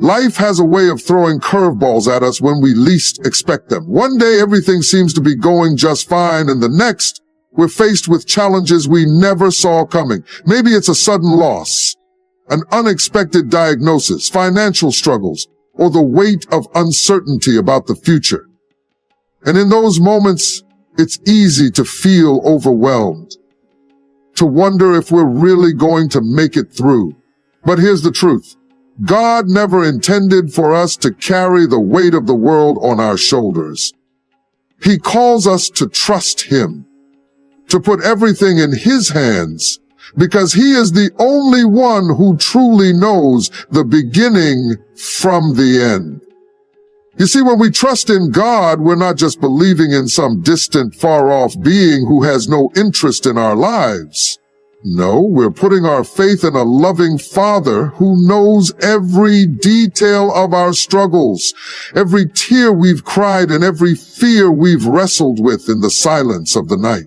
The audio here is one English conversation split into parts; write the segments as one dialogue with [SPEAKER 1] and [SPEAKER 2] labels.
[SPEAKER 1] Life has a way of throwing curveballs at us when we least expect them. One day everything seems to be going just fine, and the next we're faced with challenges we never saw coming. Maybe it's a sudden loss, an unexpected diagnosis, financial struggles, or the weight of uncertainty about the future. And in those moments, it's easy to feel overwhelmed, to wonder if we're really going to make it through. But here's the truth. God never intended for us to carry the weight of the world on our shoulders. He calls us to trust Him, to put everything in His hands, because He is the only one who truly knows the beginning from the end. You see, when we trust in God, we're not just believing in some distant, far-off being who has no interest in our lives. No, we're putting our faith in a loving Father who knows every detail of our struggles, every tear we've cried, and every fear we've wrestled with in the silence of the night.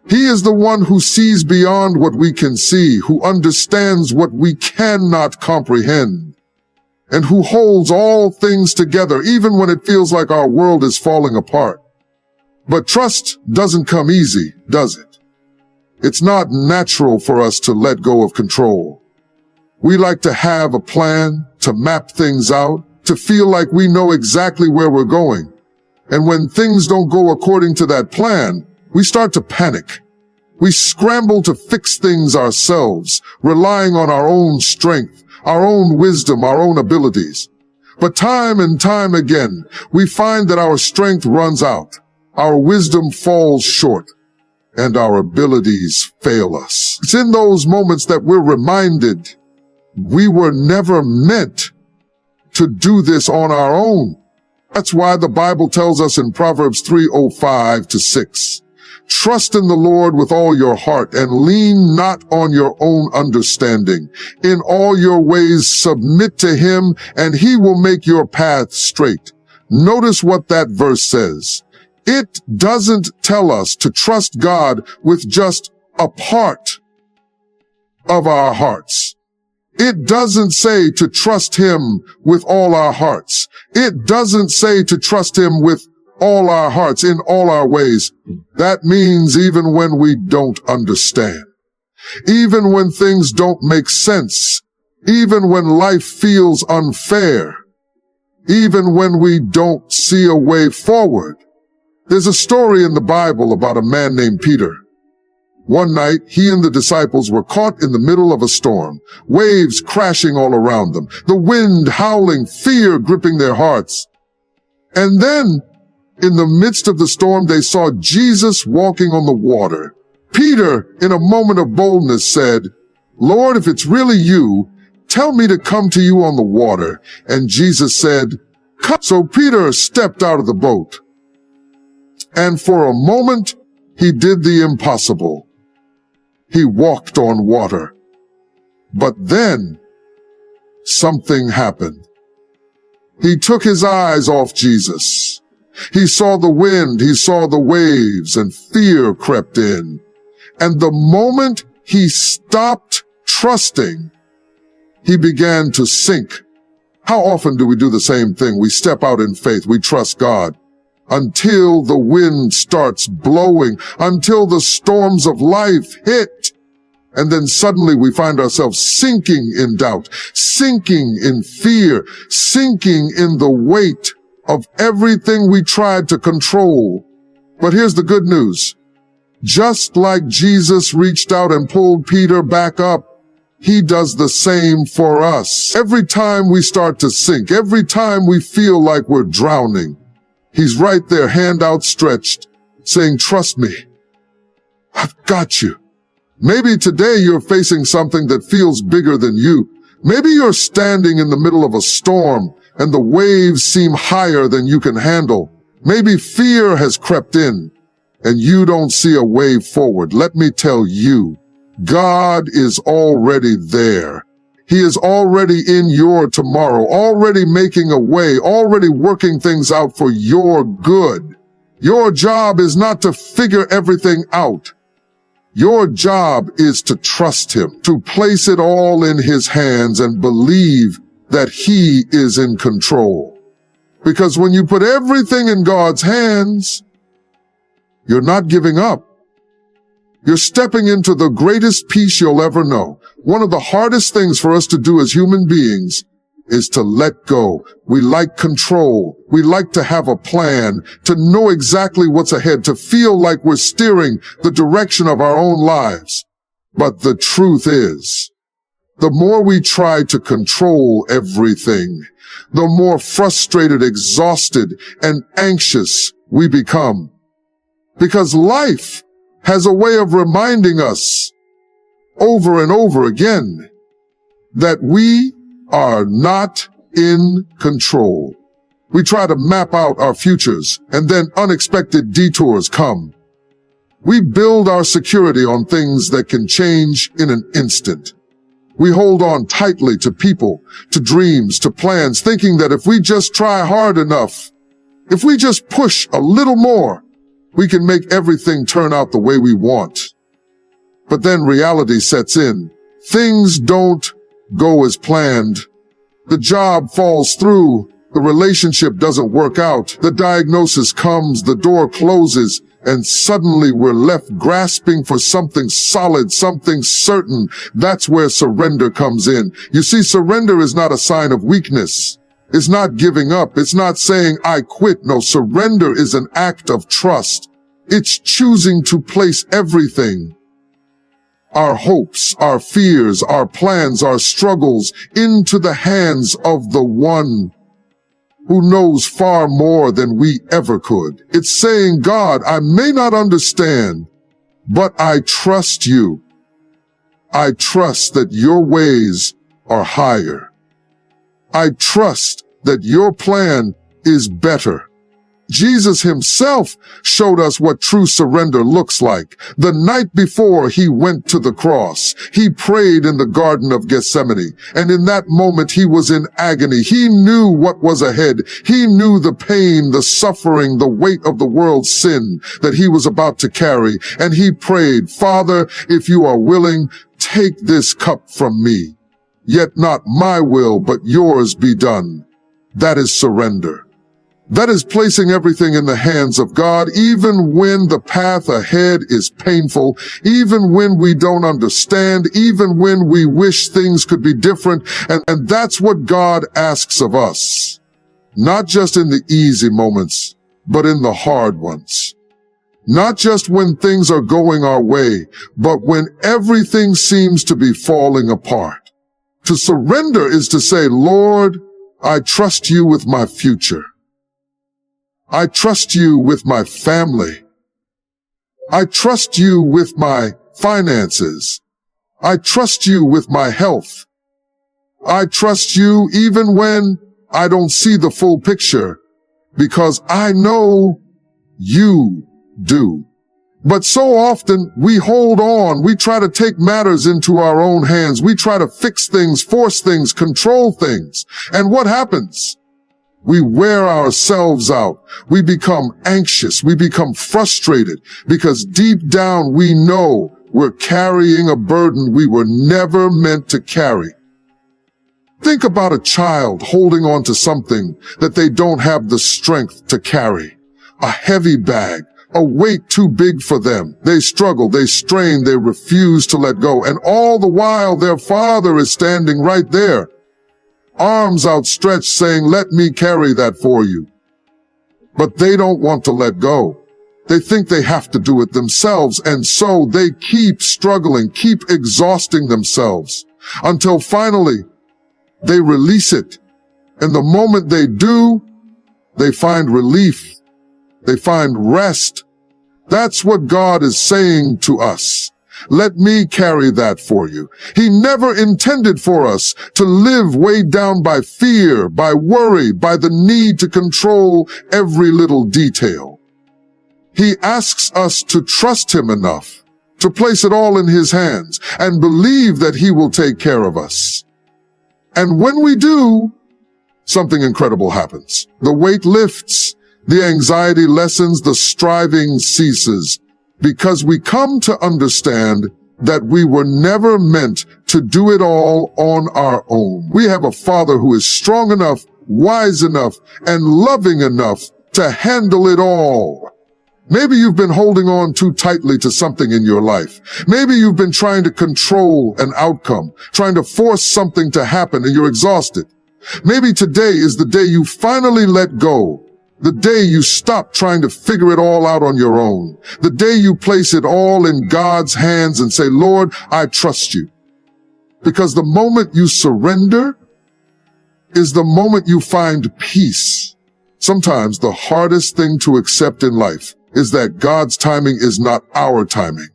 [SPEAKER 1] He is the one who sees beyond what we can see, who understands what we cannot comprehend, and who holds all things together, even when it feels like our world is falling apart. But trust doesn't come easy, does it? It's not natural for us to let go of control. We like to have a plan, to map things out, to feel like we know exactly where we're going. And when things don't go according to that plan, we start to panic. We scramble to fix things ourselves, relying on our own strength, our own wisdom, our own abilities. But time and time again, we find that our strength runs out, our wisdom falls short, and our abilities fail us. It's in those moments that we're reminded we were never meant to do this on our own. That's why the Bible tells us in Proverbs 3:5-6, trust in the Lord with all your heart and lean not on your own understanding. In all your ways submit to Him and He will make your path straight. Notice what that verse says. It doesn't tell us to trust God with just a part of our hearts. It doesn't say to trust Him with all our hearts. It doesn't say to trust Him with all our hearts in all our ways. That means even when we don't understand, even when things don't make sense, even when life feels unfair, even when we don't see a way forward. There's a story in the Bible about a man named Peter. One night, he and the disciples were caught in the middle of a storm, waves crashing all around them, the wind howling, fear gripping their hearts. And then, in the midst of the storm, they saw Jesus walking on the water. Peter, in a moment of boldness, said, "Lord, if it's really you, tell me to come to you on the water." And Jesus said, "Come." So Peter stepped out of the boat. And for a moment, he did the impossible. He walked on water. But then, something happened. He took his eyes off Jesus. He saw the wind, he saw the waves, and fear crept in. And the moment he stopped trusting, he began to sink. How often do we do the same thing? We step out in faith, we trust God, until the wind starts blowing, until the storms of life hit. And then suddenly we find ourselves sinking in doubt, sinking in fear, sinking in the weight of everything we tried to control. But here's the good news. Just like Jesus reached out and pulled Peter back up, He does the same for us. Every time we start to sink, every time we feel like we're drowning, He's right there, hand outstretched, saying, "Trust me. I've got you." Maybe today you're facing something that feels bigger than you. Maybe you're standing in the middle of a storm and the waves seem higher than you can handle. Maybe fear has crept in and you don't see a way forward. Let me tell you, God is already there. He is already in your tomorrow, already making a way, already working things out for your good. Your job is not to figure everything out. Your job is to trust Him, to place it all in His hands and believe that He is in control. Because when you put everything in God's hands, you're not giving up. You're stepping into the greatest peace you'll ever know. One of the hardest things for us to do as human beings is to let go. We like control. We like to have a plan, to know exactly what's ahead, to feel like we're steering the direction of our own lives. But the truth is, the more we try to control everything, the more frustrated, exhausted, and anxious we become. Because life has a way of reminding us over and over again that we are not in control. We try to map out our futures, and then unexpected detours come. We build our security on things that can change in an instant. We hold on tightly to people, to dreams, to plans, thinking that if we just try hard enough, if we just push a little more, we can make everything turn out the way we want. But then reality sets in. Things don't go as planned. The job falls through. The relationship doesn't work out. The diagnosis comes, the door closes, and suddenly we're left grasping for something solid, something certain. That's where surrender comes in. You see, surrender is not a sign of weakness. It's not giving up. It's not saying, I quit. No, surrender is an act of trust. It's choosing to place everything, our hopes, our fears, our plans, our struggles, into the hands of the one who knows far more than we ever could. It's saying, God, I may not understand, but I trust you. I trust that your ways are higher. I trust that your plan is better. Jesus himself showed us what true surrender looks like. The night before he went to the cross, he prayed in the Garden of Gethsemane, and in that moment he was in agony. He knew what was ahead. He knew the pain, the suffering, the weight of the world's sin that he was about to carry, and he prayed, Father, if you are willing, take this cup from me. Yet not my will, but yours be done. That is surrender. That is placing everything in the hands of God, even when the path ahead is painful, even when we don't understand, even when we wish things could be different. And that's what God asks of us. Not just in the easy moments, but in the hard ones. Not just when things are going our way, but when everything seems to be falling apart. To surrender is to say, Lord, I trust you with my future. I trust you with my family. I trust you with my finances. I trust you with my health. I trust you even when I don't see the full picture, because I know you do. But so often we hold on. We try to take matters into our own hands. We try to fix things, force things, control things. And what happens? We wear ourselves out. We become anxious. We become frustrated because deep down we know we're carrying a burden we were never meant to carry. Think about a child holding on to something that they don't have the strength to carry. A heavy bag, a weight too big for them. They struggle, they strain, they refuse to let go. And all the while their father is standing right there, arms outstretched, saying, let me carry that for you. But they don't want to let go. They think they have to do it themselves, and so they keep struggling, keep exhausting themselves, until finally they release it. And the moment they do, they find relief. They find rest. That's what God is saying to us. Let me carry that for you. He never intended for us to live weighed down by fear, by worry, by the need to control every little detail. He asks us to trust him enough to place it all in his hands and believe that he will take care of us. And when we do, something incredible happens. The weight lifts, the anxiety lessens, the striving ceases, because we come to understand that we were never meant to do it all on our own. We have a Father who is strong enough, wise enough, and loving enough to handle it all. Maybe you've been holding on too tightly to something in your life. Maybe you've been trying to control an outcome, trying to force something to happen, and you're exhausted. Maybe today is the day you finally let go. The day you stop trying to figure it all out on your own. The day you place it all in God's hands and say, Lord, I trust you. Because the moment you surrender is the moment you find peace. Sometimes the hardest thing to accept in life is that God's timing is not our timing.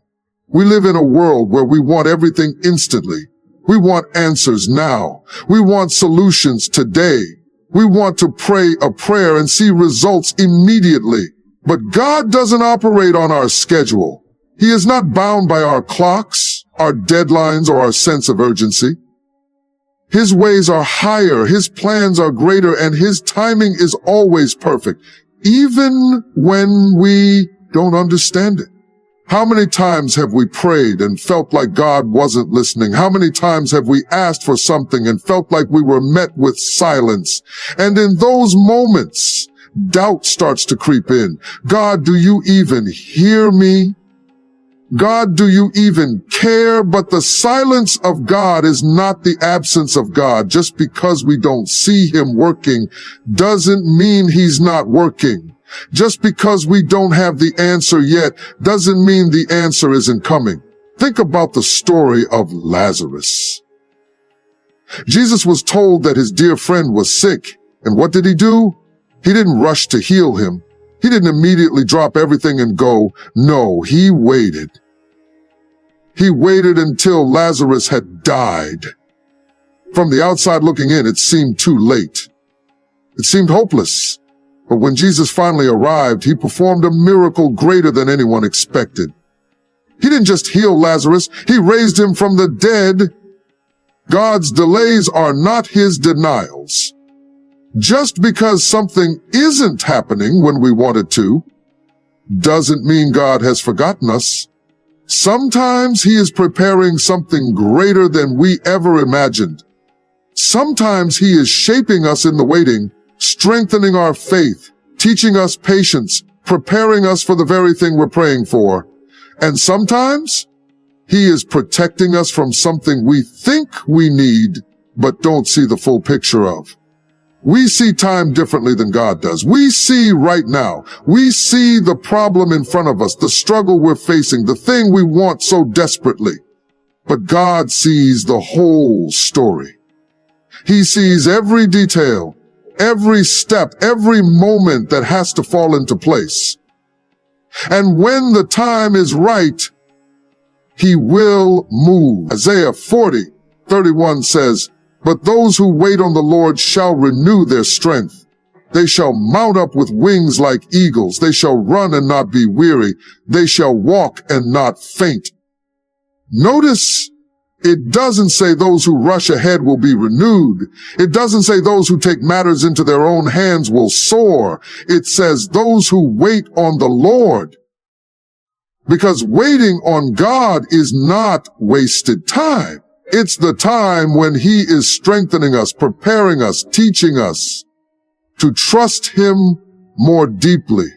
[SPEAKER 1] We live in a world where we want everything instantly. We want answers now. We want solutions today. We want to pray a prayer and see results immediately. But God doesn't operate on our schedule. He is not bound by our clocks, our deadlines, or our sense of urgency. His ways are higher, His plans are greater, and His timing is always perfect, even when we don't understand it. How many times have we prayed and felt like God wasn't listening? How many times have we asked for something and felt like we were met with silence? And in those moments, doubt starts to creep in. God, do you even hear me? God, do you even care? But the silence of God is not the absence of God. Just because we don't see Him working doesn't mean He's not working. Just because we don't have the answer yet doesn't mean the answer isn't coming. Think about the story of Lazarus. Jesus was told that his dear friend was sick, and what did He do? He didn't rush to heal him. He didn't immediately drop everything and go. No, He waited. He waited until Lazarus had died. From the outside looking in, it seemed too late. It seemed hopeless. But when Jesus finally arrived, He performed a miracle greater than anyone expected. He didn't just heal Lazarus, He raised him from the dead. God's delays are not His denials. Just because something isn't happening when we want it to, doesn't mean God has forgotten us. Sometimes He is preparing something greater than we ever imagined. Sometimes He is shaping us in the waiting, strengthening our faith, teaching us patience, preparing us for the very thing we're praying for. And sometimes He is protecting us from something we think we need, but don't see the full picture of. We see time differently than God does. We see right now. We see the problem in front of us, the struggle we're facing, the thing we want so desperately. But God sees the whole story. He sees every detail, every step, every moment that has to fall into place. And when the time is right, He will move. Isaiah 40:31 says, "But those who wait on the Lord shall renew their strength. They shall mount up with wings like eagles. They shall run and not be weary. They shall walk and not faint." Notice, it doesn't say those who rush ahead will be renewed. It doesn't say those who take matters into their own hands will soar. It says those who wait on the Lord. Because waiting on God is not wasted time. It's the time when He is strengthening us, preparing us, teaching us to trust Him more deeply.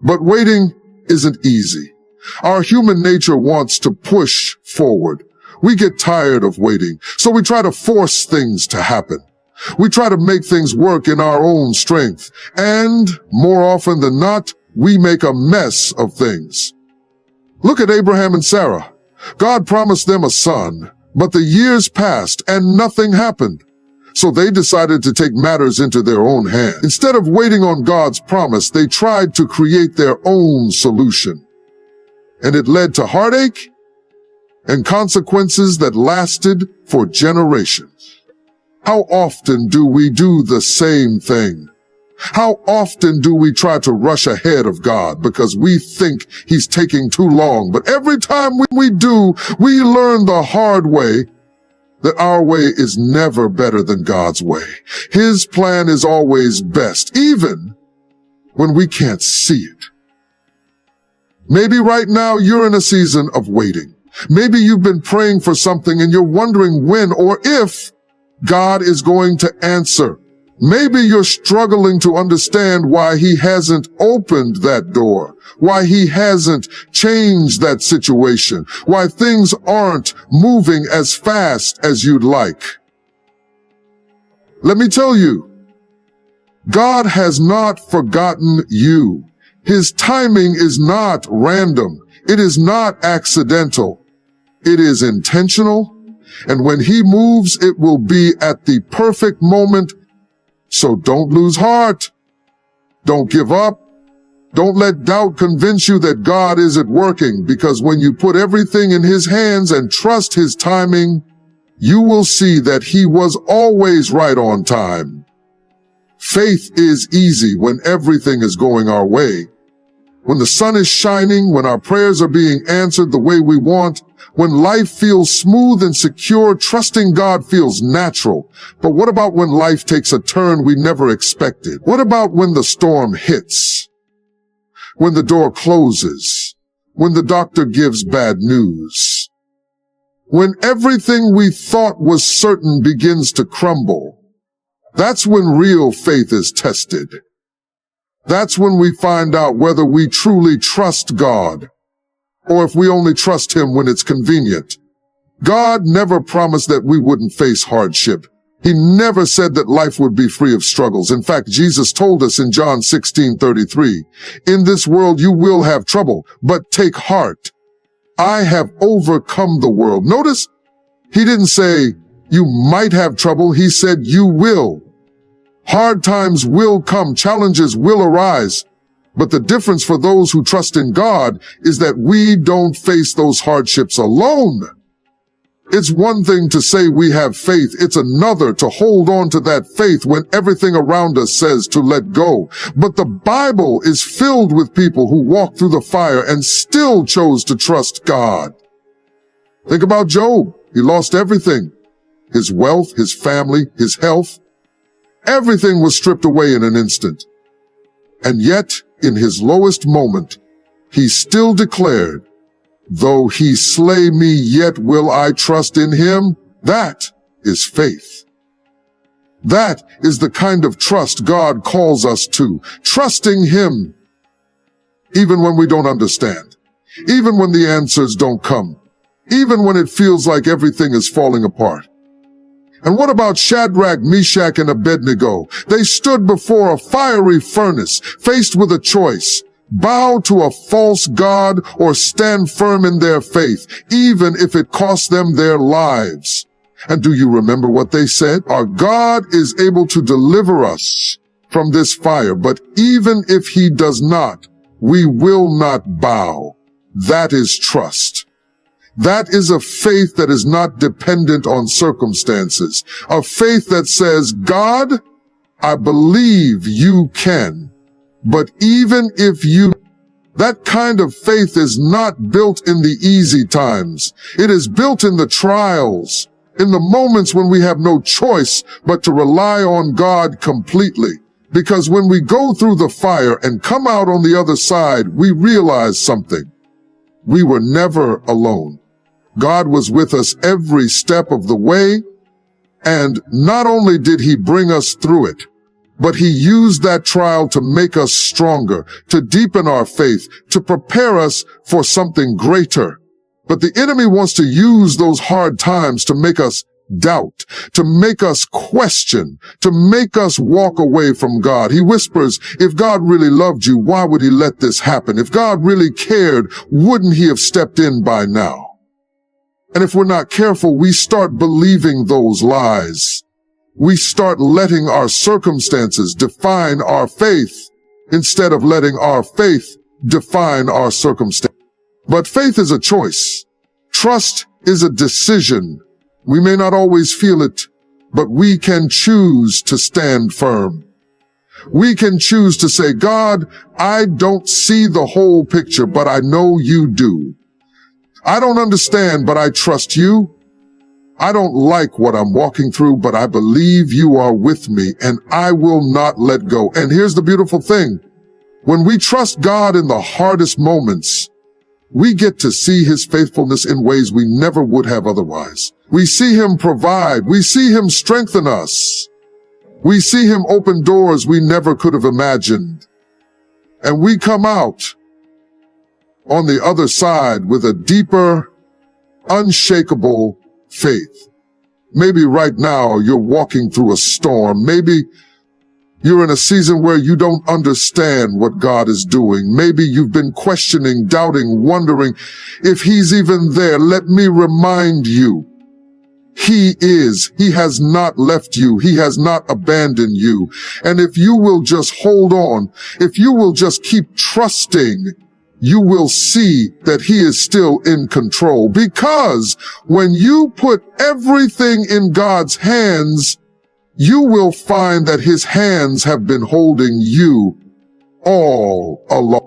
[SPEAKER 1] But waiting isn't easy. Our human nature wants to push forward. We get tired of waiting, so we try to force things to happen. We try to make things work in our own strength, and more often than not, we make a mess of things. Look at Abraham and Sarah. God promised them a son, but the years passed and nothing happened. So they decided to take matters into their own hands. Instead of waiting on God's promise, they tried to create their own solution. And it led to heartache and consequences that lasted for generations. How often do we do the same thing? How often do we try to rush ahead of God because we think He's taking too long? But every time we do, we learn the hard way that our way is never better than God's way. His plan is always best, even when we can't see it. Maybe right now you're in a season of waiting. Maybe you've been praying for something and you're wondering when or if God is going to answer. Maybe you're struggling to understand why he hasn't opened that door, why he hasn't changed that situation, why things aren't moving as fast as you'd like. Let me tell you, God has not forgotten you. His timing is not random. It is not accidental. It is intentional. And when he moves, it will be at the perfect moment. So don't lose heart. Don't give up. Don't let doubt convince you that God isn't working, because when you put everything in his hands and trust his timing, you will see that he was always right on time. Faith is easy when everything is going our way. When the sun is shining, when our prayers are being answered the way we want, when life feels smooth and secure, trusting God feels natural. But what about when life takes a turn we never expected? What about when the storm hits? When the door closes? When the doctor gives bad news? When everything we thought was certain begins to crumble? That's when real faith is tested. That's when we find out whether we truly trust God, or if we only trust him when it's convenient. God never promised that we wouldn't face hardship. He never said that life would be free of struggles. In fact, Jesus told us in John 16:33, "In this world you will have trouble, but take heart. I have overcome the world." Notice, he didn't say you might have trouble. He said you will. Hard times will come, challenges will arise. But the difference for those who trust in God is that we don't face those hardships alone. It's one thing to say we have faith. It's another to hold on to that faith when everything around us says to let go. But the Bible is filled with people who walked through the fire and still chose to trust God. Think about Job. He lost everything. His wealth, his family, his health. Everything was stripped away in an instant. And yet, in his lowest moment, he still declared, "Though he slay me, yet will I trust in him." That is faith. That is the kind of trust God calls us to, trusting him even when we don't understand, even when the answers don't come, even when it feels like everything is falling apart. And what about Shadrach, Meshach, and Abednego? They stood before a fiery furnace, faced with a choice: bow to a false god or stand firm in their faith, even if it cost them their lives. And do you remember what they said? Our God is able to deliver us from this fire, but even if he does not, we will not bow. That is trust. That is a faith that is not dependent on circumstances. A faith that says, God, I believe you can. But even if you... That kind of faith is not built in the easy times. It is built in the trials, in the moments when we have no choice but to rely on God completely. Because when we go through the fire and come out on the other side, we realize something. We were never alone. God was with us every step of the way, and not only did he bring us through it, but he used that trial to make us stronger, to deepen our faith, to prepare us for something greater. But the enemy wants to use those hard times to make us doubt, to make us question, to make us walk away from God. He whispers, if God really loved you, why would he let this happen? If God really cared, wouldn't he have stepped in by now? And if we're not careful, we start believing those lies. We start letting our circumstances define our faith instead of letting our faith define our circumstance. But faith is a choice. Trust is a decision. We may not always feel it, but we can choose to stand firm. We can choose to say, God, I don't see the whole picture, but I know you do. I don't understand, but I trust you. I don't like what I'm walking through, but I believe you are with me, and I will not let go. And here's the beautiful thing. When we trust God in the hardest moments, we get to see his faithfulness in ways we never would have otherwise. We see him provide. We see him strengthen us. We see him open doors we never could have imagined. And we come out on the other side with a deeper, unshakable faith. Maybe right now you're walking through a storm. Maybe you're in a season where you don't understand what God is doing. Maybe you've been questioning, doubting, wondering if he's even there. Let me remind you, he is. He has not left you. He has not abandoned you. And if you will just hold on, if you will just keep trusting, you will see that he is still in control. Because when you put everything in God's hands, you will find that his hands have been holding you all along.